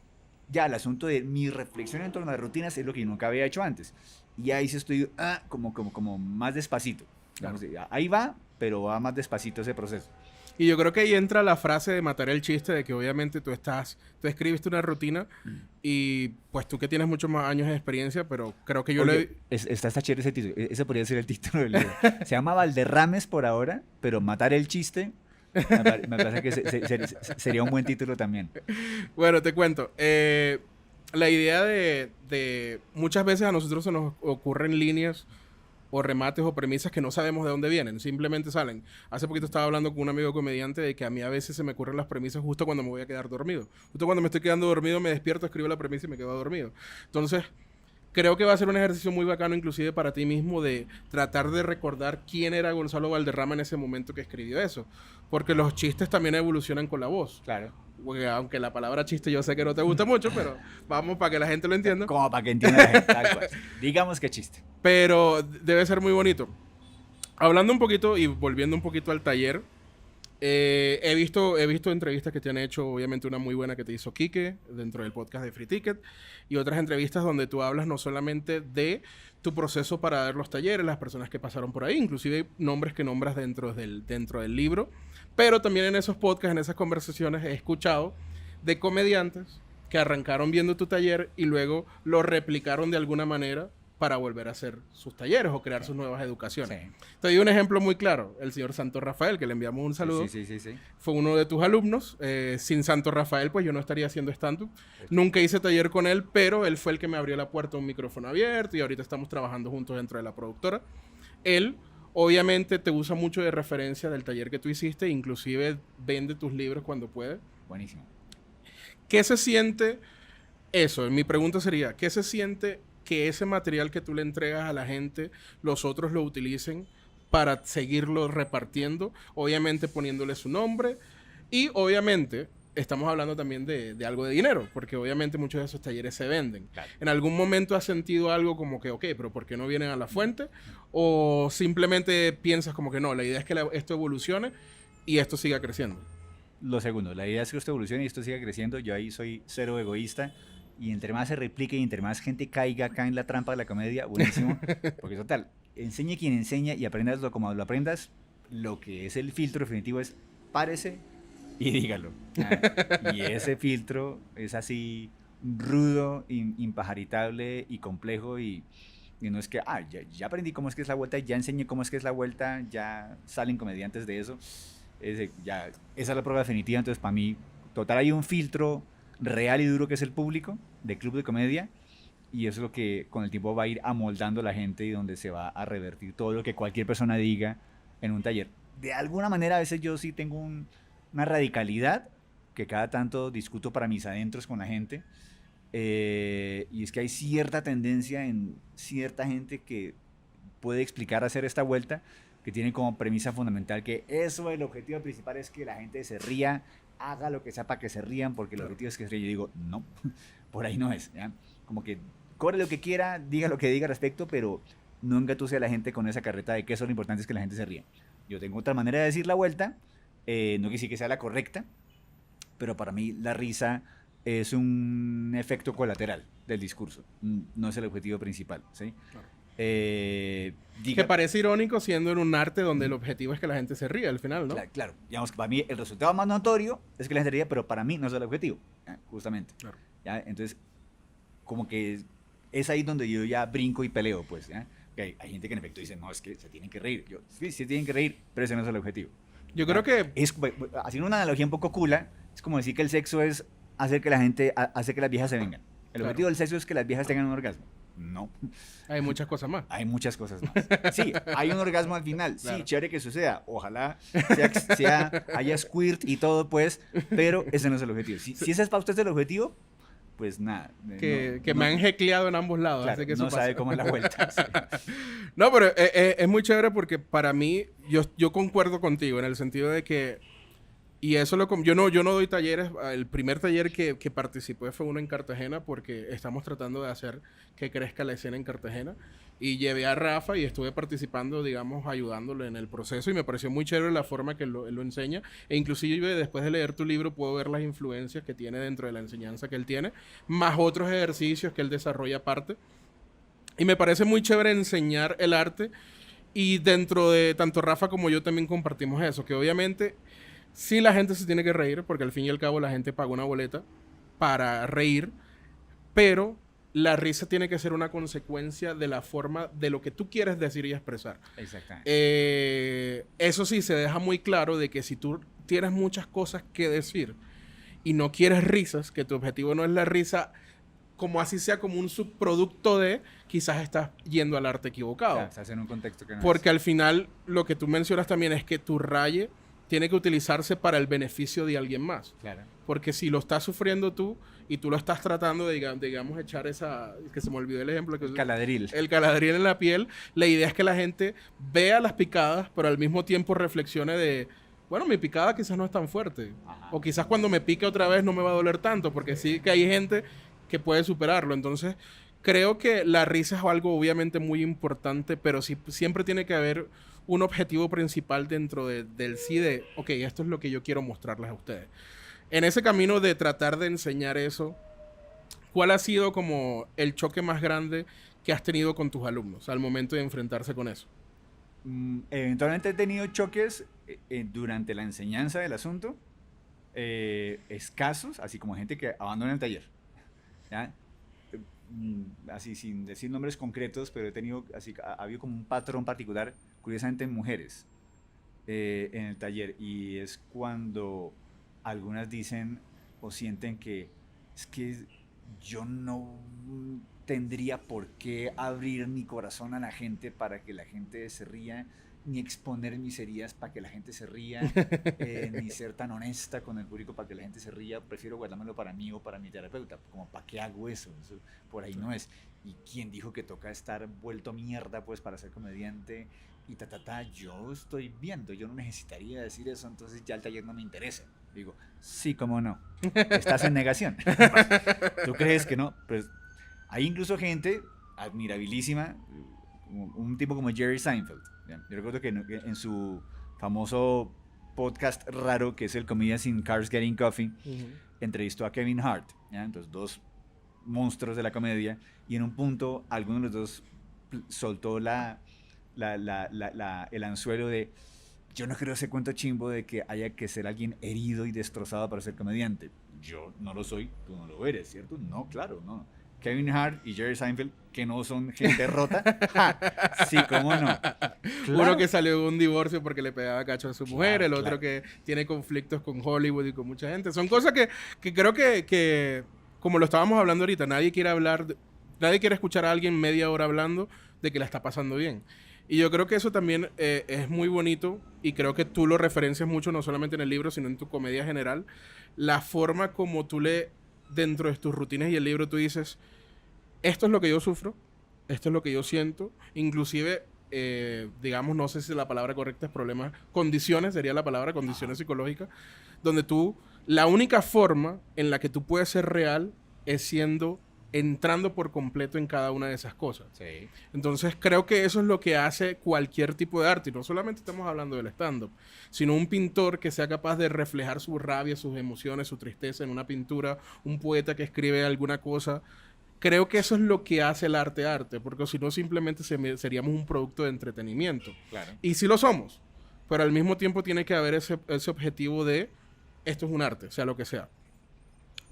ya el asunto de mi reflexión en torno a las rutinas es lo que yo nunca había hecho antes. Y ahí sí estoy como más despacito. Claro. Digamos, ahí va, pero va más despacito ese proceso. Y yo creo que ahí entra la frase de matar el chiste de que obviamente tú escribiste una rutina y pues tú que tienes muchos más años de experiencia, pero creo que yo Oye, está chévere ese título. Ese podría ser el título del libro. Se llama Valderrames por ahora, pero matar el chiste me parece que sería un buen título también. Bueno, te cuento. La idea de muchas veces a nosotros se nos ocurren líneas o remates o premisas que no sabemos de dónde vienen, simplemente salen. Hace poquito estaba hablando con un amigo comediante de que a mí a veces se me ocurren las premisas justo cuando me voy a quedar dormido. Justo cuando me estoy quedando dormido me despierto, escribo la premisa y me quedo dormido. Entonces, creo que va a ser un ejercicio muy bacano inclusive para ti mismo de tratar de recordar quién era Gonzalo Valderrama en ese momento que escribió eso. Porque los chistes también evolucionan con la voz. Claro. Porque aunque la palabra chiste yo sé que no te gusta mucho, pero vamos para que la gente lo entienda. Como para que entienda la gente, tal cual. Digamos que chiste. Pero debe ser muy bonito. Hablando un poquito y volviendo un poquito al taller, he visto entrevistas que te han hecho, obviamente una muy buena que te hizo Quique dentro del podcast de Free Ticket y otras entrevistas donde tú hablas no solamente de tu proceso para dar los talleres, las personas que pasaron por ahí, inclusive nombres que nombras dentro del libro, pero también en esos podcasts, en esas conversaciones he escuchado de comediantes que arrancaron viendo tu taller y luego lo replicaron de alguna manera para volver a hacer sus talleres o crear sus nuevas educaciones. Sí. Te doy un ejemplo muy claro. El señor Santo Rafael, que le enviamos un saludo, Sí. fue uno de tus alumnos. Sin Santo Rafael, pues yo no estaría haciendo stand-up. Nunca hice taller con él, pero él fue el que me abrió la puerta a un micrófono abierto y ahorita estamos trabajando juntos dentro de la productora. Él Obviamente te usa mucho de referencia del taller que tú hiciste, inclusive vende tus libros cuando puede. Buenísimo. ¿Qué se siente eso? Mi pregunta sería, ¿qué se siente que ese material que tú le entregas a la gente, los otros lo utilicen para seguirlo repartiendo? Obviamente poniéndole su nombre y obviamente estamos hablando también de algo de dinero, porque obviamente muchos de esos talleres se venden. Claro. ¿En algún momento has sentido algo como que, ok, pero ¿por qué no vienen a la fuente? ¿O simplemente piensas como que no, la idea es que esto evolucione y esto siga creciendo? Lo segundo, la idea es que esto evolucione y esto siga creciendo. Yo ahí soy cero egoísta. Y entre más se replique y entre más gente caiga acá en la trampa de la comedia, buenísimo. Porque total, enseñe quien enseña y aprendas como lo aprendas. Lo que es el filtro definitivo es párese y dígalo. Y ese filtro es así rudo, impajaritable y complejo. Y no es que, ya aprendí cómo es que es la vuelta, ya enseñé cómo es que es la vuelta, ya salen comediantes de eso. Esa es la prueba definitiva. Entonces, para mí, total, hay un filtro real y duro que es el público de club de comedia, y eso es lo que con el tiempo va a ir amoldando a la gente y donde se va a revertir todo lo que cualquier persona diga en un taller. De alguna manera a veces yo sí tengo una radicalidad que cada tanto discuto para mis adentros con la gente, y es que hay cierta tendencia en cierta gente que puede explicar hacer esta vuelta, que tiene como premisa fundamental que eso, el objetivo principal es que la gente se ría, haga lo que sea para que se rían, porque el objetivo es que se rían. Yo digo, no, por ahí no es, ¿ya? Como que cobre lo que quiera, diga lo que diga al respecto, pero no engatuse a la gente con esa carreta de que eso lo importante es que la gente se ría. Yo tengo otra manera de decir la vuelta, no quiere decir que sea la correcta, pero para mí la risa es un efecto colateral del discurso, no es el objetivo principal, ¿sí? Claro. Diga, Que parece irónico siendo en un arte donde el objetivo es que la gente se ría al final, ¿no? claro, digamos que para mí el resultado más notorio es que la gente ría, pero para mí no es el objetivo, ¿ya? Justamente. Claro. ¿Ya? Entonces, como que es ahí donde yo ya brinco y peleo, pues, ¿ya? Que hay gente que en efecto dice, no, es que se tienen que reír. Yo, sí, se tienen que reír, pero ese no es el objetivo. Yo ¿Ya? creo que Haciendo una analogía un poco cula, es como decir que el sexo es hacer que la gente, hacer que las viejas se vengan. El Claro. objetivo del sexo es que las viejas tengan un orgasmo. No. hay muchas cosas más. Hay muchas cosas más. Sí, hay un orgasmo al final. Claro. Sí, chévere que suceda. Ojalá haya squirt y todo, pues, pero ese no es el objetivo. Si ese es para usted el objetivo, pues nada. Que me han hecleado en ambos lados. Claro, así que eso no sabe pasa. cómo es la vuelta. Sí. No, pero es muy chévere porque para mí, yo concuerdo contigo en el sentido de que, y eso yo no doy talleres. El primer taller que participé fue uno en Cartagena porque estamos tratando de hacer que crezca la escena en Cartagena. Y llevé a Rafa y estuve participando, digamos, ayudándolo en el proceso y me pareció muy chévere la forma que él lo enseña. E inclusive después de leer tu libro puedo ver las influencias que tiene dentro de la enseñanza que él tiene, más otros ejercicios que él desarrolla aparte. Y me parece muy chévere enseñar el arte y dentro de tanto Rafa como yo también compartimos eso, que obviamente sí la gente se tiene que reír porque al fin y al cabo la gente paga una boleta para reír, pero la risa tiene que ser una consecuencia de la forma de lo que tú quieres decir y expresar. Exactamente. Eso sí, se deja muy claro de que si tú tienes muchas cosas que decir y no quieres risas, que tu objetivo no es la risa, como así sea como un subproducto de, quizás estás yendo al arte equivocado. Claro, estás en un contexto que no Porque es. al final lo que tú mencionas también es que tu raye tiene que utilizarse para el beneficio de alguien más. Claro. Porque si lo estás sufriendo tú y tú lo estás tratando de, digamos, echar esa... que se me olvidó el ejemplo. Que Caladril. el caladril en la piel. La idea es que la gente vea las picadas, pero al mismo tiempo reflexione de... Bueno, mi picada quizás no es tan fuerte. Ajá. O quizás cuando me pique otra vez no me va a doler tanto. Porque sí que hay gente que puede superarlo. Entonces, creo que la risa es algo obviamente muy importante, pero sí, siempre tiene que haber un objetivo principal dentro del sí de, ok, esto es lo que yo quiero mostrarles a ustedes. En ese camino de tratar de enseñar eso, ¿cuál ha sido como el choque más grande que has tenido con tus alumnos al momento de enfrentarse con eso? Eventualmente he tenido choques durante la enseñanza del asunto, escasos, así como gente que abandona el taller. ¿Ya? Así sin decir nombres concretos, pero he tenido, así, ha habido como un patrón particular, curiosamente en mujeres, en el taller, y es cuando algunas dicen o sienten que es que yo no tendría por qué abrir mi corazón a la gente para que la gente se ría, ni exponer mis heridas para que la gente se ría, ni ser tan honesta con el público para que la gente se ría. Prefiero guardármelo para mí o para mi terapeuta. Como, ¿para qué hago eso? Eso por ahí no es. ¿Y quién dijo que toca estar vuelto mierda pues para ser comediante? Y yo estoy viendo, yo no necesitaría decir eso, entonces ya el taller no me interesa. Digo, sí, cómo no. Estás en negación. ¿Tú crees que no? Pues hay incluso gente admirabilísima, un tipo como Jerry Seinfeld. ¿Ya? Yo recuerdo que en su famoso podcast raro, que es el Comedians in Cars Getting Coffee, entrevistó a Kevin Hart. ¿Ya? Entonces, dos monstruos de la comedia, y en un punto alguno de los dos soltó el anzuelo de: yo no creo ese cuento chimbo de que haya que ser alguien herido y destrozado para ser comediante. Yo no lo soy, tú no lo eres, ¿cierto? No, claro, no. Kevin Hart y Jerry Seinfeld, que no son gente rota. ¡Ja! Sí, cómo no. Claro. Uno que salió de un divorcio porque le pegaba cacho a su mujer, el otro claro. que tiene conflictos con Hollywood y con mucha gente. Son cosas que creo que, como lo estábamos hablando ahorita, nadie quiere escuchar a alguien media hora hablando de que la está pasando bien. Y yo creo que eso también es muy bonito, y creo que tú lo referencias mucho, no solamente en el libro, sino en tu comedia general. La forma como tú dentro de tus rutinas y el libro, tú dices: esto es lo que yo sufro, esto es lo que yo siento, inclusive, digamos, no sé si la palabra correcta es problemas, condiciones, sería la palabra, condiciones psicológicas, donde la única forma en la que tú puedes ser real es entrando por completo en cada una de esas cosas. Sí. Entonces creo que eso es lo que hace cualquier tipo de arte, y no solamente estamos hablando del stand-up, sino un pintor que sea capaz de reflejar su rabia, sus emociones, su tristeza en una pintura, un poeta que escribe alguna cosa. Creo que eso es lo que hace el arte, porque si no simplemente seríamos un producto de entretenimiento. Claro. Y sí lo somos, pero al mismo tiempo tiene que haber ese objetivo de: esto es un arte, sea lo que sea.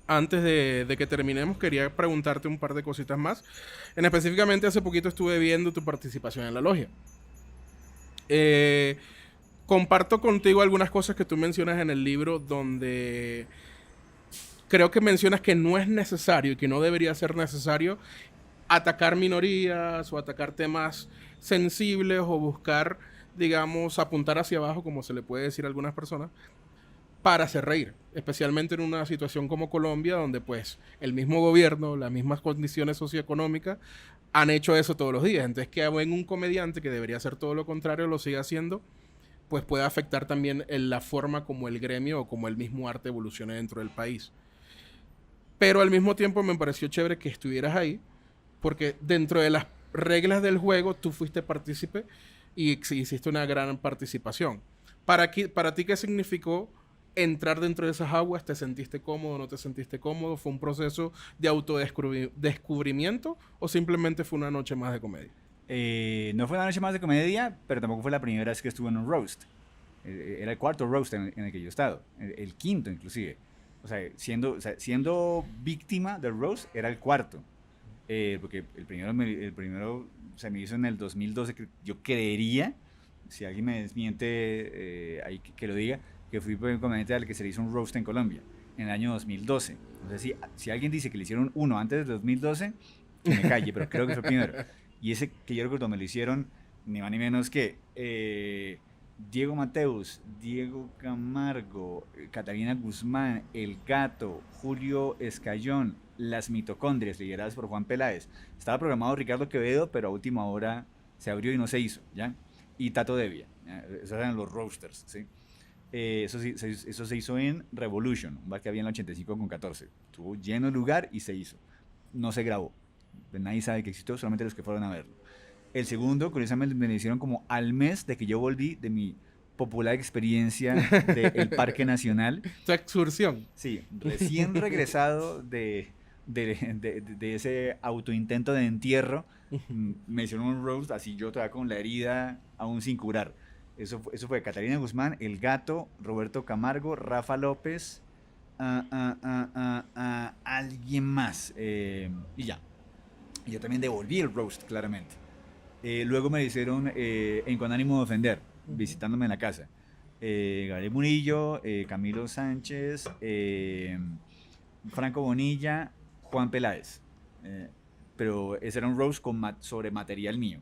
Antes de que terminemos, quería preguntarte un par de cositas más. Específicamente, hace poquito estuve viendo tu participación en la logia. Comparto contigo algunas cosas que tú mencionas en el libro, donde creo que mencionas que no es necesario y que no debería ser necesario atacar minorías o atacar temas sensibles o buscar, digamos, apuntar hacia abajo, como se le puede decir a algunas personas, para hacer reír, especialmente en una situación como Colombia, donde pues el mismo gobierno, las mismas condiciones socioeconómicas han hecho eso todos los días. Entonces, que en un comediante que debería hacer todo lo contrario lo siga haciendo, pues puede afectar también en la forma como el gremio o como el mismo arte evolucione dentro del país. Pero al mismo tiempo me pareció chévere que estuvieras ahí, porque dentro de las reglas del juego tú fuiste partícipe y hiciste una gran participación. Para ti, ¿qué significó entrar dentro de esas aguas? ¿Te sentiste cómodo? ¿No te sentiste cómodo? ¿Fue un proceso de autodescubrimiento o simplemente fue una noche más de comedia? No fue una noche más de comedia, pero tampoco fue la primera vez que estuve en un roast. Era el cuarto roast en el que yo he estado, el quinto inclusive. O sea, siendo víctima del roast, era el cuarto. Porque el primero se me hizo en el 2012, que yo creería, si alguien me desmiente, ahí que lo diga, que fui un comediante al que se le hizo un roast en Colombia, en el año 2012. Entonces, si alguien dice que le hicieron uno antes del 2012, que me calle, pero creo que fue el primero. Y ese que yo recuerdo me lo hicieron ni más ni menos que Diego Mateus, Diego Camargo, Catalina Guzmán, El Gato, Julio Escayón, Las Mitocondrias, lideradas por Juan Peláez. Estaba programado Ricardo Quevedo, pero a última hora se abrió y no se hizo, ¿ya? Y Tato Devia, ¿ya? Esos eran los roasters, ¿sí? Eso se hizo en Revolution, un bar que había en la 85 con 14. Estuvo lleno el lugar y se hizo. No se grabó. Pues nadie sabe que existió, solamente los que fueron a verlo. El segundo, curiosamente, me lo hicieron como al mes de que yo volví de mi popular experiencia del Parque Nacional. Tu excursión. Sí, recién regresado de ese autointento de entierro, me hicieron un roast, así yo todavía con la herida aún sin curar. Eso fue Catalina Guzmán, El Gato, Roberto Camargo, Rafa López, alguien más. Y ya. Y yo también devolví el roast, claramente. Luego me hicieron en Con ánimo de ofender, visitándome en la casa. Gabriel Murillo, Camilo Sánchez, Franco Bonilla, Juan Peláez. Pero ese era un roast sobre material mío.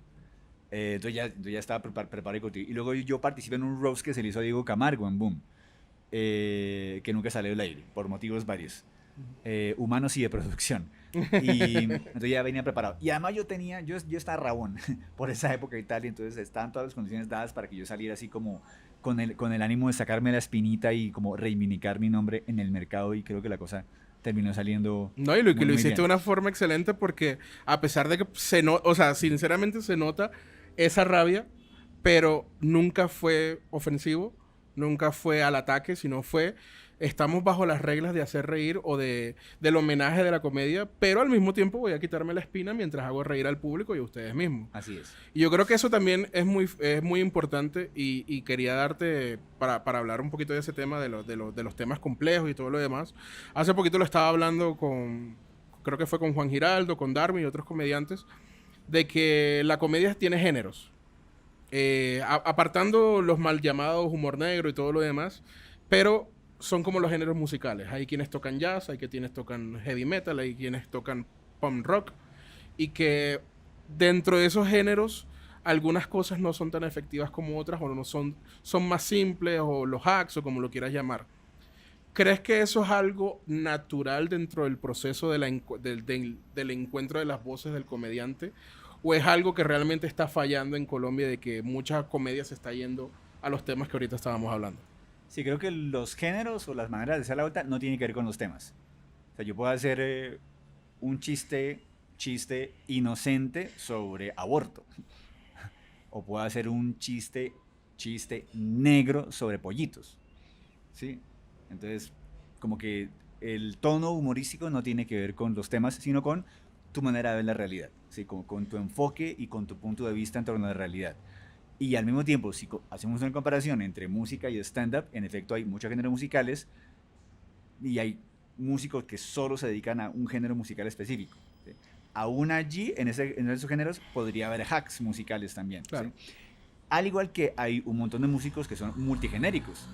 Entonces ya estaba preparado contigo. Y luego yo participé en un roast que se le hizo a Diego Camargo en Boom, que nunca salió del aire, por motivos varios, humanos y de producción. Y entonces ya venía preparado. Y además yo estaba rabón por esa época y tal, y entonces estaban todas las condiciones dadas para que yo saliera así como con el ánimo de sacarme la espinita y como reivindicar mi nombre en el mercado, y creo que la cosa terminó saliendo No, y lo que muy, lo muy hiciste de bien. una forma excelente porque a pesar de que o sea, sinceramente se nota esa rabia, pero nunca fue ofensivo, nunca fue al ataque, sino fue, estamos bajo las reglas de hacer reír o del homenaje de la comedia, pero al mismo tiempo voy a quitarme la espina mientras hago reír al público y a ustedes mismos. Así es. Y yo creo que eso también es muy importante y quería darte, para hablar un poquito de ese tema, de los temas complejos y todo lo demás. Hace poquito lo estaba hablando creo que fue con Juan Giraldo, con Darwin y otros comediantes, de que la comedia tiene géneros. Apartando los mal llamados humor negro y todo lo demás, pero son como los géneros musicales. Hay quienes tocan jazz, hay quienes tocan heavy metal, hay quienes tocan punk rock, y que dentro de esos géneros algunas cosas no son tan efectivas como otras, o no son más simples, o los hacks, o como lo quieras llamar. ¿Crees que eso es algo natural dentro del proceso del encuentro de las voces del comediante? ¿O es algo que realmente está fallando en Colombia, de que mucha comedia se está yendo a los temas que ahorita estábamos hablando? Sí, creo que los géneros o las maneras de hacer la vuelta no tienen que ver con los temas. O sea, yo puedo hacer un chiste inocente sobre aborto. O puedo hacer un chiste negro sobre pollitos. ¿Sí? Entonces, como que el tono humorístico no tiene que ver con los temas, sino con tu manera de ver la realidad. ¿Sí? Como con tu enfoque y con tu punto de vista en torno a la realidad. Y al mismo tiempo, si hacemos una comparación entre música y stand-up, en efecto hay muchos géneros musicales y hay músicos que solo se dedican a un género musical específico. ¿Sí? Aún allí, en esos géneros, podría haber hacks musicales también. ¿Sí? Claro. Al igual que hay un montón de músicos que son multigenéricos.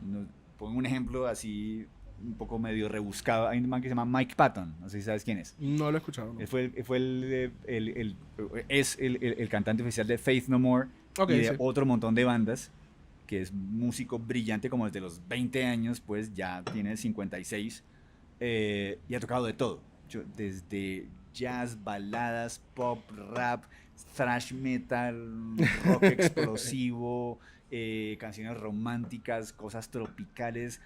No, pongo un ejemplo así un poco medio rebuscado. Hay un man que se llama Mike Patton, no sé si sabes quién es. No lo he escuchado, ¿no? Él es el cantante oficial de Faith No More Ok, y de sí. otro montón de bandas, que es músico brillante como desde los 20 años, pues ya tiene 56, y ha tocado de todo. Desde jazz, baladas, pop, rap, thrash metal, rock explosivo, canciones románticas, cosas tropicales,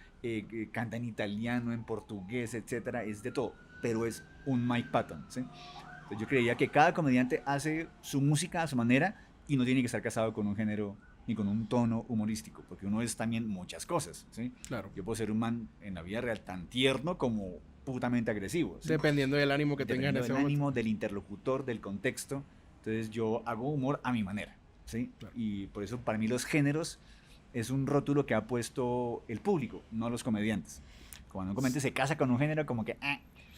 canta en italiano, en portugués, etcétera, es de todo, pero es un Mike Patton, ¿sí? Entonces yo creía que cada comediante hace su música a su manera y no tiene que estar casado con un género ni con un tono humorístico, porque uno es también muchas cosas, ¿sí? Claro. Yo puedo ser un man en la vida real tan tierno como putamente agresivo, ¿sí? Dependiendo del ánimo que tengas en Dependiendo ese del momento. ánimo, del interlocutor, del contexto. Entonces yo hago humor a mi manera, ¿sí? Claro. Y por eso para mí los géneros es un rótulo que ha puesto el público, no los comediantes. Cuando un comediante se casa con un género, como que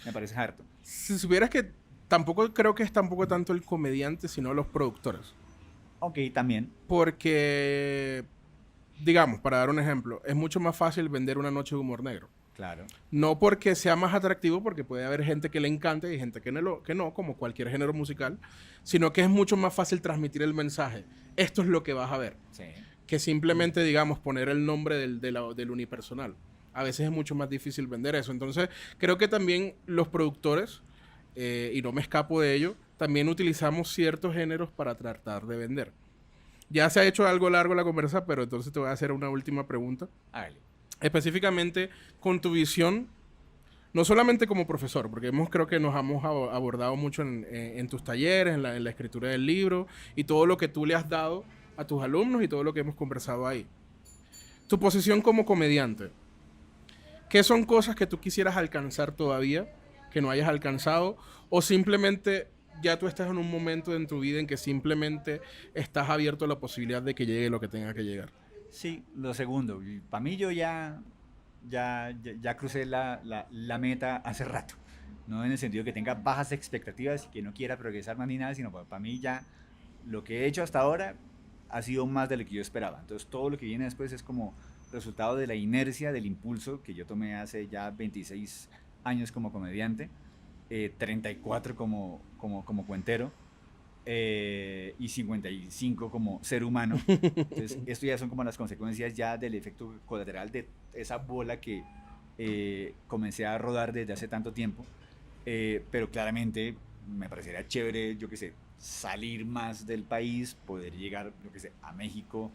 me parece harto. Si supieras que tampoco creo que es tampoco tanto el comediante, sino los productores. Ok, también. Porque, digamos, para dar un ejemplo, es mucho más fácil vender una noche de humor negro. Claro. No porque sea más atractivo, porque puede haber gente que le encante y gente que no, como cualquier género musical, sino que es mucho más fácil transmitir el mensaje. Esto es lo que vas a ver. Sí. Que simplemente, digamos, poner el nombre del unipersonal. A veces es mucho más difícil vender eso. Entonces, creo que también los productores, y no me escapo de ello, también utilizamos ciertos géneros para tratar de vender. Ya se ha hecho algo largo la conversa, pero entonces te voy a hacer una última pregunta. Hágale. Específicamente con tu visión, no solamente como profesor, porque creo que nos hemos abordado mucho en tus talleres, en la escritura del libro, y todo lo que tú le has dado a tus alumnos y todo lo que hemos conversado ahí. Tu posición como comediante. ¿Qué son cosas que tú quisieras alcanzar todavía, que no hayas alcanzado? O simplemente ya tú estás en un momento en tu vida en que simplemente estás abierto a la posibilidad de que llegue lo que tenga que llegar. Sí, lo segundo. Para mí yo ya crucé la meta hace rato. No en el sentido que tenga bajas expectativas y que no quiera progresar más ni nada, sino para mí ya lo que he hecho hasta ahora ha sido más de lo que yo esperaba. Entonces todo lo que viene después es como resultado de la inercia, del impulso que yo tomé hace ya 26 años como comediante, 34 como cuentero. y 55 como ser humano. Entonces, esto ya son como las consecuencias ya del efecto colateral de esa bola que comencé a rodar desde hace tanto tiempo. Pero claramente me parecería chévere, yo qué sé, salir más del país, poder llegar, yo qué sé, a México,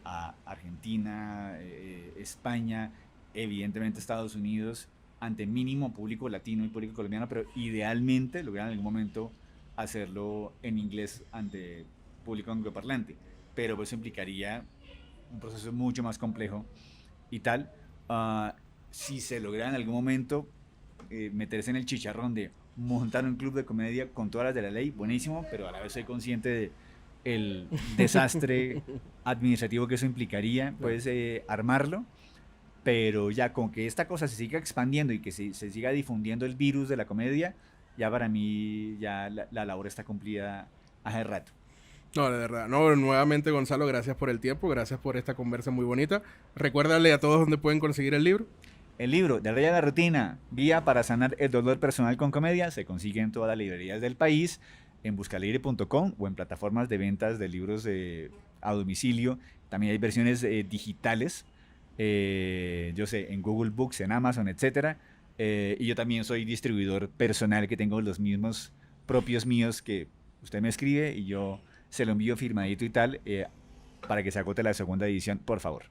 a Argentina, España, evidentemente Estados Unidos, ante mínimo público latino y público colombiano, pero idealmente lograr en algún momento hacerlo en inglés ante público angloparlante. Pero eso implicaría un proceso mucho más complejo y tal. Si se logra en algún momento meterse en el chicharrón de montar un club de comedia con todas las de la ley, buenísimo, pero a la vez soy consciente de el desastre administrativo que eso implicaría, pues armarlo, pero ya con que esta cosa se siga expandiendo y que se siga difundiendo el virus de la comedia, ya para mí ya la labor está cumplida hace rato. No, de verdad. No, nuevamente, Gonzalo, gracias por el tiempo, gracias por esta conversa muy bonita. Recuérdale a todos dónde pueden conseguir el libro. El libro de Rey a la Rutina, Guía para sanar el dolor personal con comedia, se consigue en todas las librerías del país, en buscalibre.com o en plataformas de ventas de libros a domicilio. También hay versiones digitales, yo sé, en Google Books, en Amazon, etcétera. Y yo también soy distribuidor personal, que tengo los mismos propios míos que usted me escribe y yo se lo envío firmadito y tal, para que se agote la segunda edición, por favor.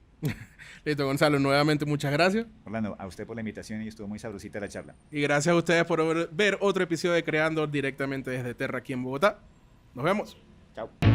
Listo, Gonzalo, nuevamente muchas gracias. Orlando, a usted por la invitación y estuvo muy sabrosita la charla. Y gracias a ustedes por ver otro episodio de Creando directamente desde Terra aquí en Bogotá. Nos vemos. Chao.